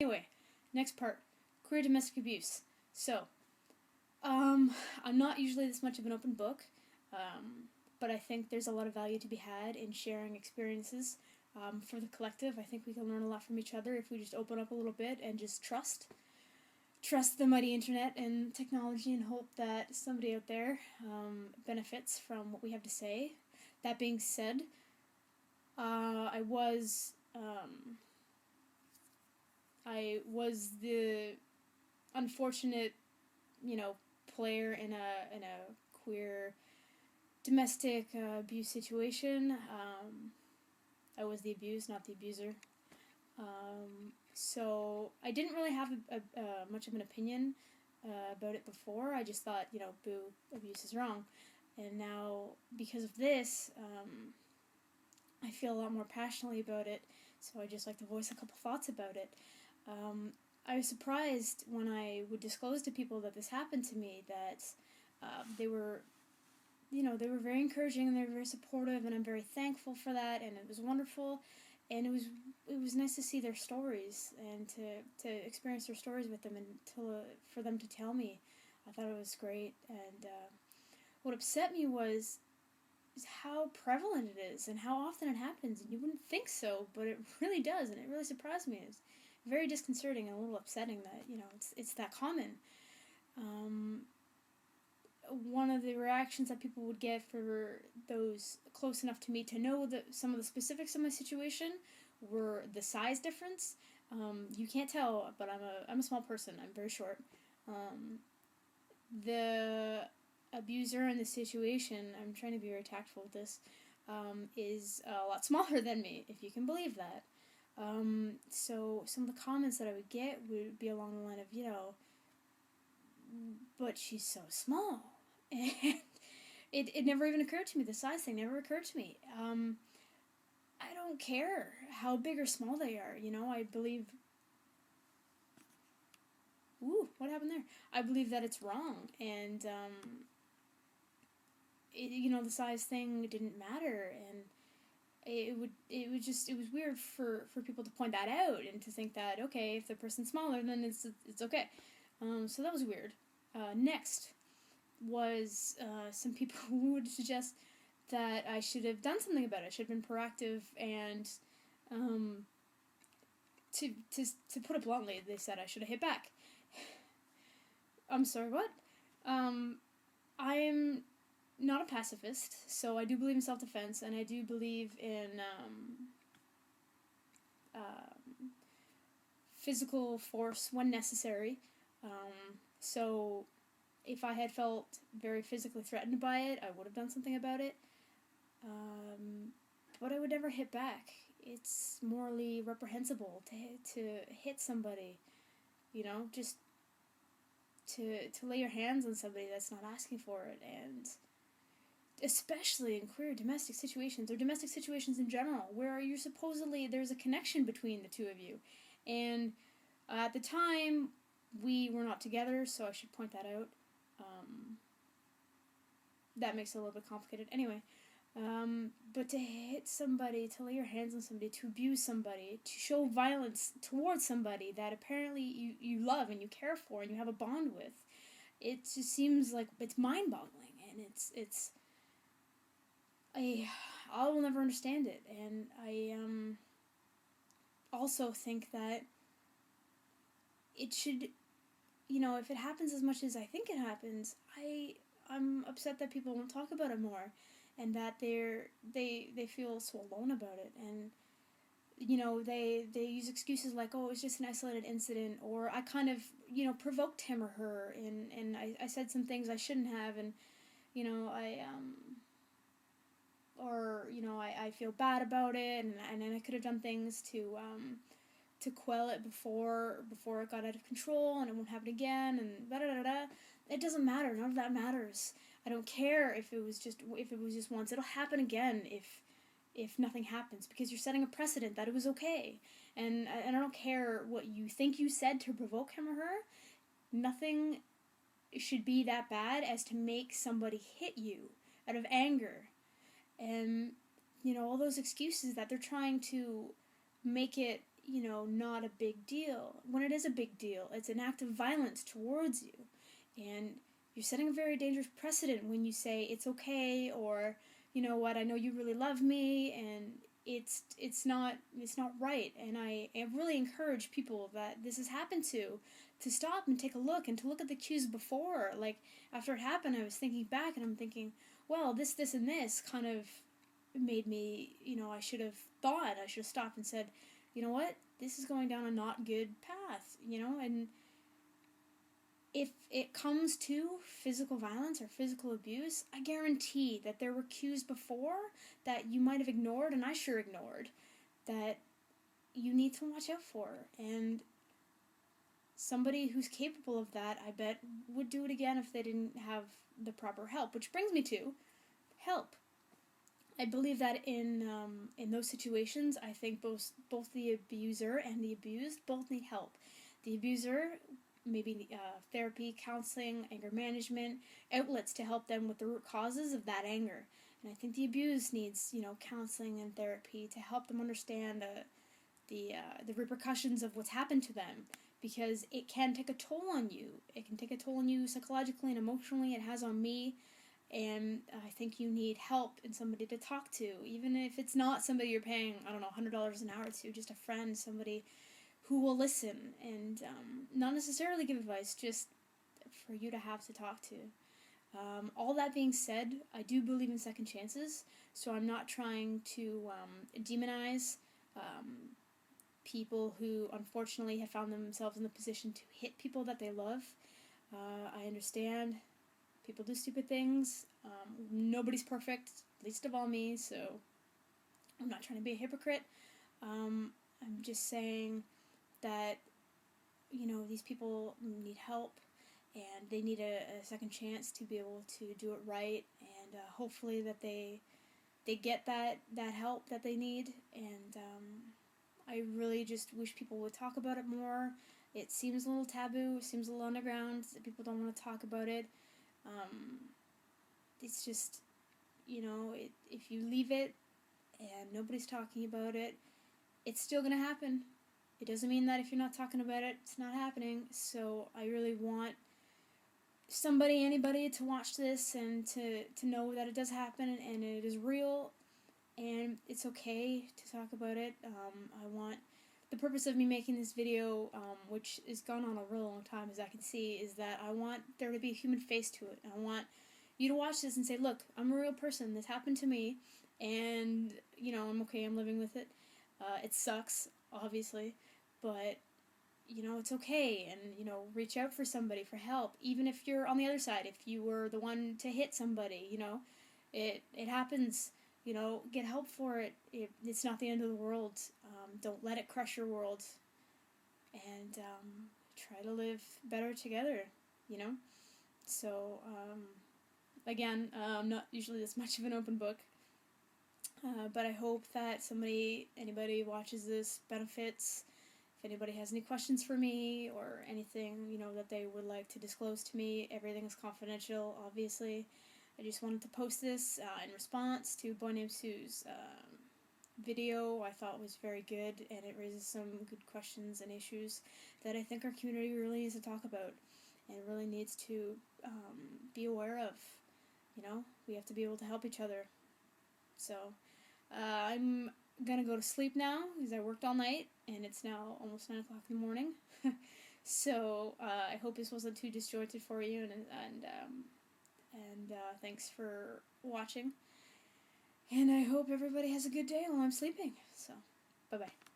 Anyway, next part, queer domestic abuse. So, I'm not usually this much of an open book, but I think there's a lot of value to be had in sharing experiences for the collective. I think we can learn a lot from each other if we just open up a little bit and just trust the mighty internet and technology and hope that somebody out there benefits from what we have to say. That being said, I was the unfortunate, you know, player in a queer domestic abuse situation. I was the abused, not the abuser. So I didn't really have much of an opinion about it before. I just thought, boo, abuse is wrong. And now, because of this, I feel a lot more passionately about it. So I just like to voice a couple thoughts about it. I was surprised when I would disclose to people that this happened to me that they were, they were very encouraging and they were very supportive, and I'm very thankful for that, and it was wonderful, and it was nice to see their stories and to experience their stories with them and for them to tell me. I thought it was great, and what upset me is how prevalent it is and how often it happens, and you wouldn't think so, but it really does, and it really surprised me. It's very disconcerting and a little upsetting that it's that common. Um, One of the reactions that people would get for those close enough to me to know that some of the specifics of my situation were the size difference. You can't tell, but I'm a small person. I'm very short. The abuser in the situation, I'm trying to be very tactful with this, is a lot smaller than me, if you can believe that. So some of the comments that I would get would be along the line of, but she's so small. And it never even occurred to me. The size thing never occurred to me. I don't care how big or small they are. I believe. Ooh, what happened there? I believe that it's wrong, and the size thing didn't matter, and it was weird for people to point that out and to think that, okay, if the person's smaller, then it's okay. So that was weird. Next was some people who would suggest that I should have done something about it. I should have been proactive, and to put it bluntly, they said I should have hit back. I'm sorry, what? I'm not a pacifist, so I do believe in self-defense, and I do believe in physical force when necessary. So if I had felt very physically threatened by it, I would have done something about it. But I would never hit back. It's morally reprehensible to hit somebody, just to lay your hands on somebody that's not asking for it, and especially in queer domestic situations or domestic situations in general, where you're supposedly there's a connection between the two of you, and at the time we were not together, so I should point that out. That makes it a little bit complicated. Anyway, but to hit somebody, to lay your hands on somebody, to abuse somebody, to show violence towards somebody that apparently you love and you care for and you have a bond with, it just seems like it's mind-boggling, and I will never understand it, and I also think that it should, if it happens as much as I think it happens, I'm upset that people won't talk about it more, and that they feel so alone about it, and they use excuses like, oh, it was just an isolated incident, or I kind of provoked him or her, and I said some things I shouldn't have, and I or I feel bad about it, and I could have done things to quell it before it got out of control, and it won't happen again, and da da da da. It doesn't matter. None of that matters. I don't care if it was just once. It'll happen again if nothing happens, because you're setting a precedent that it was okay. And I don't care what you think you said to provoke him or her. Nothing should be that bad as to make somebody hit you out of anger. And all those excuses that they're trying to make it not a big deal. When it is a big deal, it's an act of violence towards you. And you're setting a very dangerous precedent when you say it's okay, or you know what, I know you really love me, and it's not right. And I really encourage people that this has happened to stop and take a look, and to look at the cues before. Like, after it happened, I was thinking back, and I'm thinking, well, this and this kind of made me, I should have stopped and said, you know what, this is going down a not good path, and if it comes to physical violence or physical abuse, I guarantee that there were cues before that you might have ignored, and I sure ignored, that you need to watch out for. And somebody who's capable of that, I bet, would do it again if they didn't have the proper help. Which brings me to help. I believe that in those situations, I think both the abuser and the abused both need help. The abuser, maybe therapy, counseling, anger management, outlets to help them with the root causes of that anger. And I think the abused needs, counseling and therapy to help them understand the repercussions of what's happened to them, because it can take a toll on you. It can take a toll on you psychologically and emotionally. It has on me. And I think you need help and somebody to talk to, even if it's not somebody you're paying, I don't know, $100 an hour to, just a friend, somebody who will listen and not necessarily give advice, just for you to have to talk to. All that being said, I do believe in second chances, so I'm not trying to demonize people who unfortunately have found themselves in the position to hit people that they love. I understand people do stupid things. Nobody's perfect, least of all me, so I'm not trying to be a hypocrite. I'm just saying that, these people need help, and they need a second chance to be able to do it right, and hopefully that they get that help that they need. And I really just wish people would talk about it more. It seems a little taboo, it seems a little underground, people don't want to talk about it. It's just, if you leave it and nobody's talking about it, it's still going to happen. It doesn't mean that if you're not talking about it, it's not happening. So I really want anybody to watch this and to know that it does happen and it is real and it's okay to talk about it. I want the purpose of me making this video, which has gone on a real long time, as I can see, is that I want there to be a human face to it. I want you to watch this and say, look, I'm a real person. This happened to me, and, I'm okay. I'm living with it. It sucks, obviously, but, it's okay. And, reach out for somebody for help. Even if you're on the other side, if you were the one to hit somebody, it happens. Get help for it. It's not the end of the world. Don't let it crush your world. And try to live better together, So, again, I'm not usually this much of an open book. But I hope that anybody watches this benefits. If anybody has any questions for me or anything, that they would like to disclose to me, everything is confidential, obviously. I just wanted to post this in response to Boy Named Sue's video. I thought was very good, and it raises some good questions and issues that I think our community really needs to talk about and really needs to be aware of. We have to be able to help each other. So I'm gonna go to sleep now because I worked all night and it's now almost 9 o'clock in the morning. So I hope this wasn't too disjointed for you, and thanks for watching. And I hope everybody has a good day while I'm sleeping. So, bye-bye.